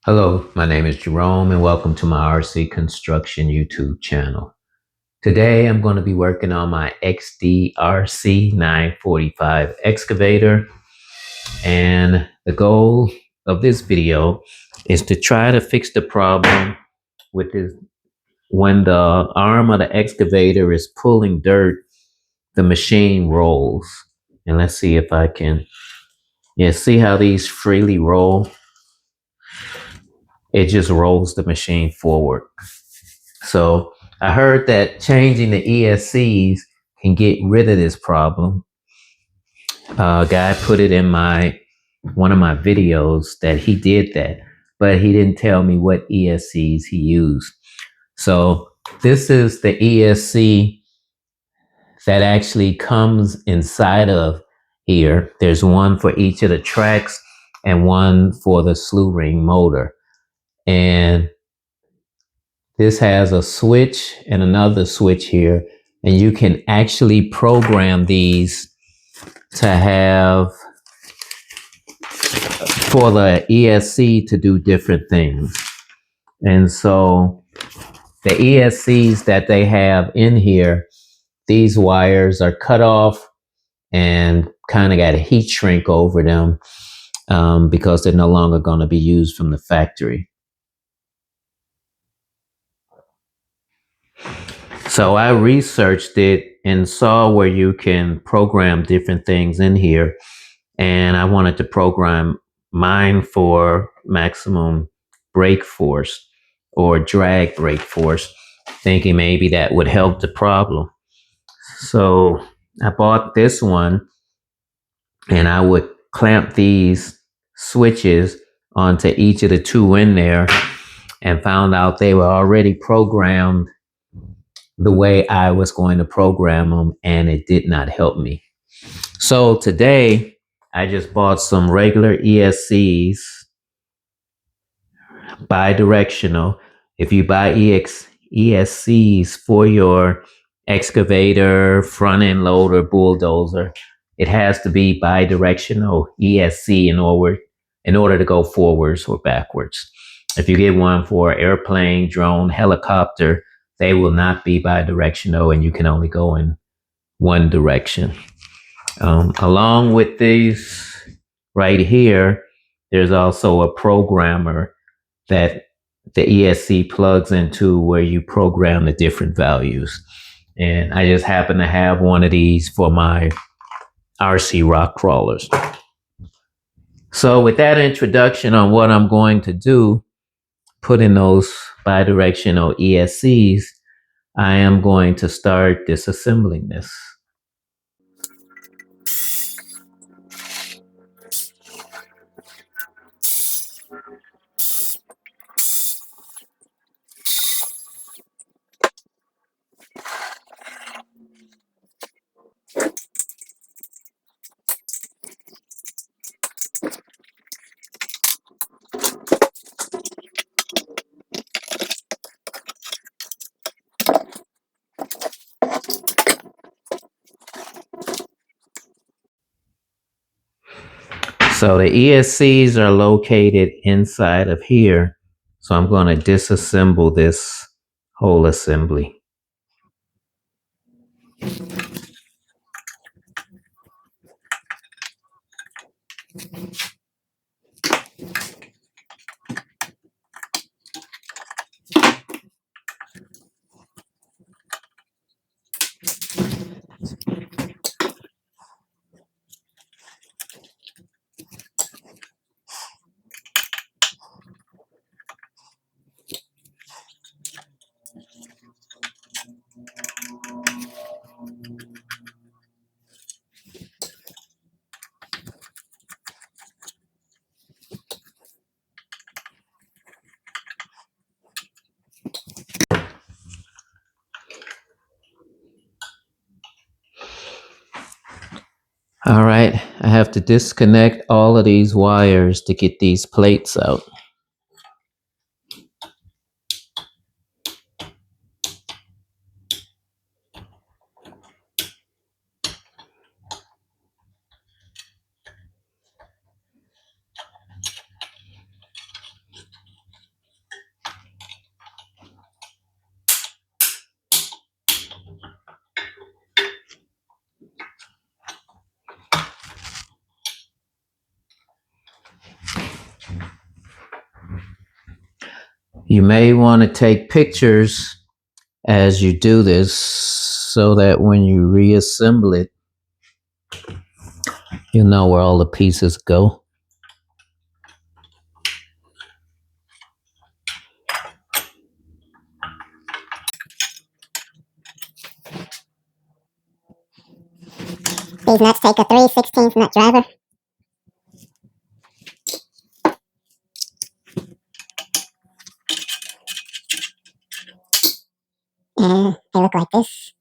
Hello, my name is Jerome and welcome to my RC Construction YouTube channel. Today I'm going to be working on my XDRC 945 excavator, and the goal of this video is to try to fix the problem with this. When the arm of the excavator is pulling dirt, the machine rolls. And let's see if I can, see how these freely roll? It just rolls the machine forward. So I heard that changing the ESCs can get rid of this problem. A guy put it in one of my videos that he did that, but he didn't tell me what ESCs he used. So this is the ESC that actually comes inside of here. There's one for each of the tracks and one for the slew ring motor. And this has a switch and another switch here, and you can actually program these to have for the ESC to do different things. And so the ESCs that they have in here, these wires are cut off and kind of got a heat shrink over them because they're no longer going to be used from the factory. So I researched it and saw where you can program different things in here. And I wanted to program mine for maximum brake force or drag brake force, thinking maybe that would help the problem. So I bought this one, and I would clamp these switches onto each of the two in there, and found out they were already programmed the way I was going to program them, and it did not help me. So today I just bought some regular ESCs, bi-directional. If you buy ESCs for your excavator, front end loader, bulldozer, it has to be bi-directional ESC in order to go forwards or backwards. If you get one for airplane, drone, helicopter, they will not be bi-directional, and you can only go in one direction. Along with these right here, there's also a programmer that the ESC plugs into where you program the different values. And I just happen to have one of these for my RC rock crawlers. So with that introduction on what I'm going to do, put in those bidirectional ESCs, I am going to start disassembling this. So the ESCs are located inside of here. So I'm going to disassemble this whole assembly. All right, I have to disconnect all of these wires to get these plates out. You may want to take pictures as you do this so that when you reassemble it, you know where all the pieces go. These nuts take a 3/16 nut driver. And they look like this.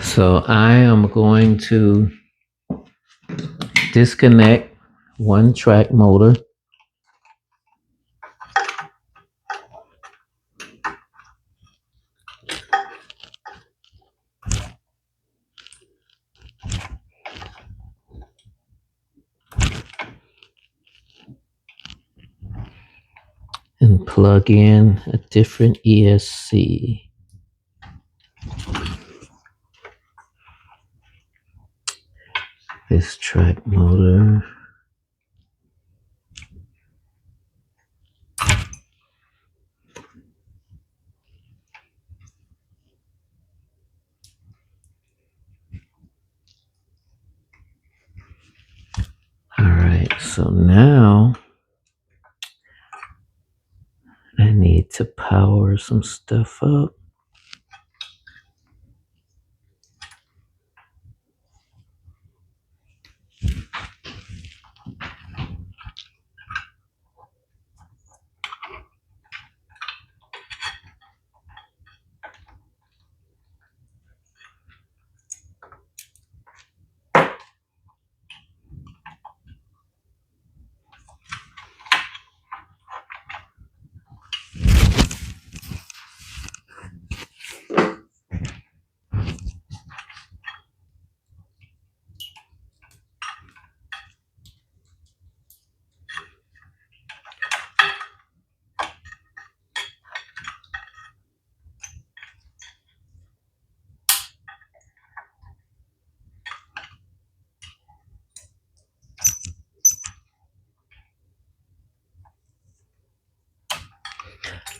So I am going to disconnect one track motor. And plug in a different ESC. This track motor. All right, so now I need to power some stuff up.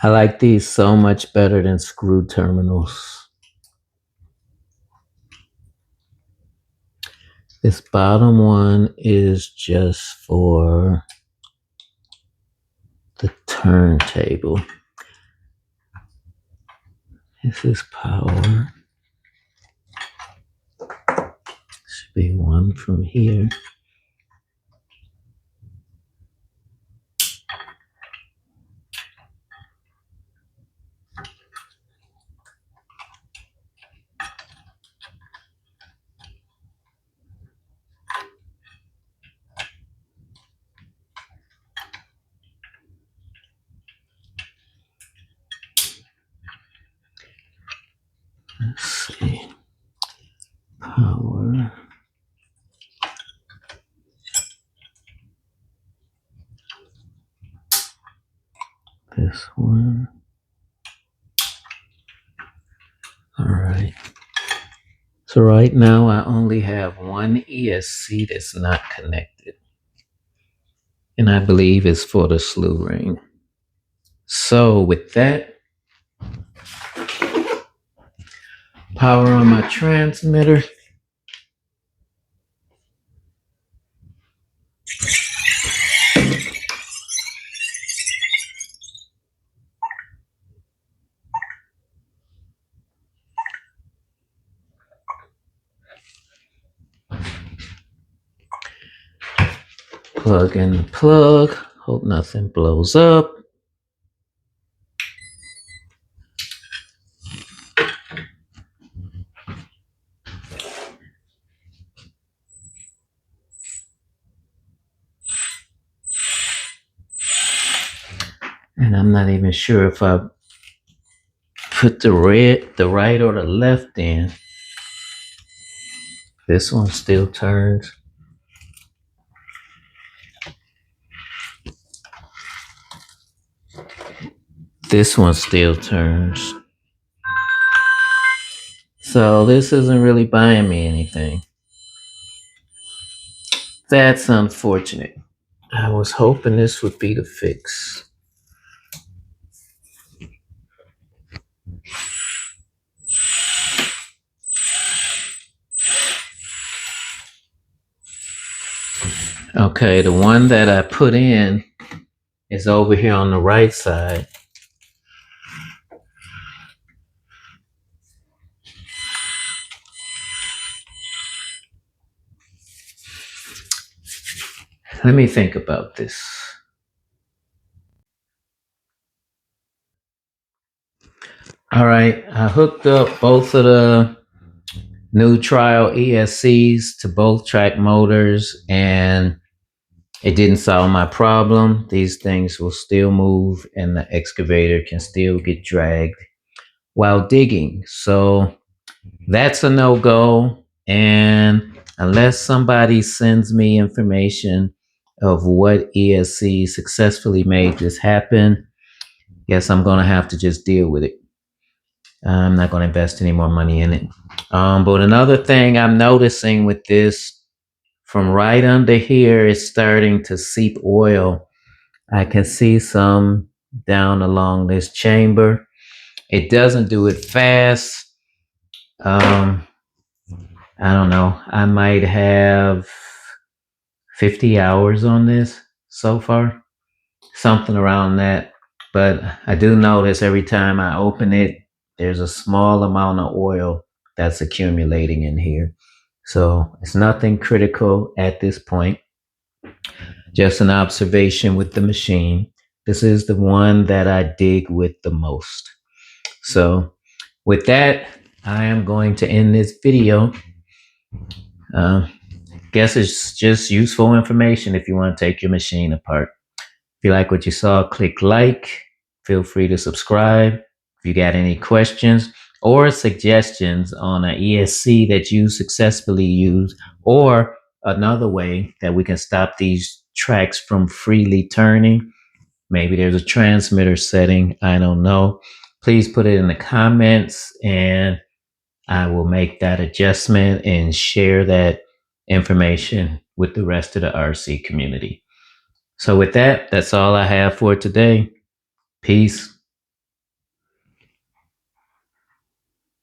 I like these so much better than screw terminals. This bottom one is just for the turntable. This is power. Should be one from here. Let's see. Power. This one. All right. So right now I only have one ESC that's not connected. And I believe it's for the slew ring. So with that, power on my transmitter. Plug in the plug. Hope nothing blows up. And I'm not even sure if I put the right or the left in. This one still turns. This one still turns. So this isn't really buying me anything. That's unfortunate. I was hoping this would be the fix. Okay, the one that I put in is over here on the right side. Let me think about this. All right, I hooked up both of the new trial ESCs to both track motors, and it didn't solve my problem. These things will still move and the excavator can still get dragged while digging. So that's a no-go. And unless somebody sends me information of what ESC successfully made this happen, guess I'm going to have to just deal with it. I'm not going to invest any more money in it. But another thing I'm noticing with this, from right under here, it's starting to seep oil. I can see some down along this chamber. It doesn't do it fast. I don't know. I might have 50 hours on this so far, something around that. But I do notice every time I open it, there's a small amount of oil that's accumulating in here. So it's nothing critical at this point, just an observation with the machine. This is the one that I dig with the most. So with that, I am going to end this video. Guess it's just useful information if you want to take your machine apart. If you like what you saw, click like. Feel free to subscribe. If you got any questions or suggestions on an ESC that you successfully use, or another way that we can stop these tracks from freely turning, maybe there's a transmitter setting, I don't know. Please put it in the comments and I will make that adjustment and share that information with the rest of the RC community. So with that, that's all I have for today. Peace.